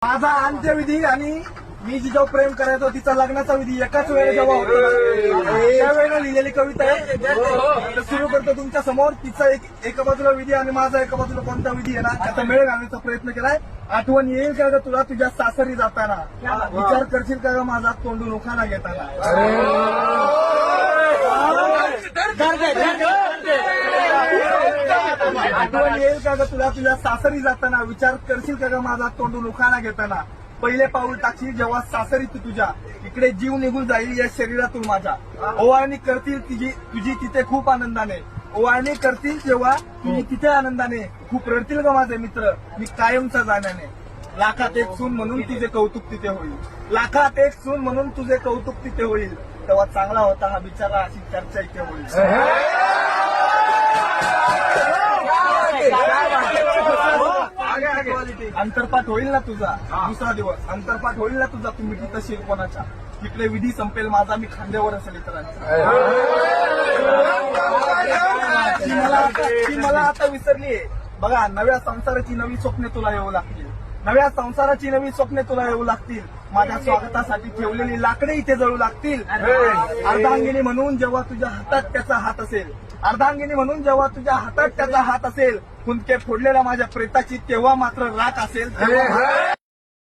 माझा अंत्यविधी आणि मी जिच्यावर प्रेम करायचो तिचा लग्नाचा विधी एकाच वेळेला जेव्हा होतो त्यावेळेला लिहिलेली कविता आहे सुरू करतो तुमच्या समोर. तिचा एका बाजूला विधी आणि माझा एका बाजूला कोणता विधी आहे ना त्याचा मेळ घालण्याचा प्रयत्न केलाय. आठवण येईल का ग तुला तुझ्या सासरी जाताना, विचार करशील का ग माझा तोंडून उखाणा घेताना. आठवण येईल का ग तुला तुझ्या सासरी जाताना, विचार करशील का ग माझा तोंडून उखाणा घेताना. पहिले पाऊल टाकशील जेव्हा सासरी तू तुझ्या, इकडे जीव निघून जाईल या शरीरातून माझ्या. ओवाळणी करतील तुझी तिथे खूप आनंदाने, ओवाळणी करतील जेव्हा तुझी तिथे आनंदाने. खूप रडतील ग माझे मित्र मी कायमचा जाण्याने. लाखात एक सून म्हणून तुझे कौतुक तिथे होईल, लाखात एक सून म्हणून तुझे कौतुक तिथे होईल. तेव्हा चांगला होता हा बिचारा अशी चर्चा इथे होईल. अंतरपाठ होईल ना तुझा दुसरा दिवस, अंतरपाठ होईल ना तुझा तुम्ही तिथं शिरकोणाच्या. तिकडे विधी संपेल माझा मी खांद्यावर असेल इतरांच्या. ती मला आता विसरलीये बघा. नव्या संसाराची नवी स्वप्ने तुला येऊ लागतील, नव्या संसाराची नवी स्वप्ने तुला येऊ लागतील. माझ्या स्वागतासाठी ठेवलेली लाकडे इथे जळू लागतील. अर्धांगिनी म्हणून जेव्हा तुझ्या हातात त्याचा हात असेल, अर्धांगिनी म्हणून जेव्हा तुझ्या हातात त्याचा हात असेल. कुंदके फोडलेल्या माझ्या प्रेताची तेव्हा मात्र राख असेल.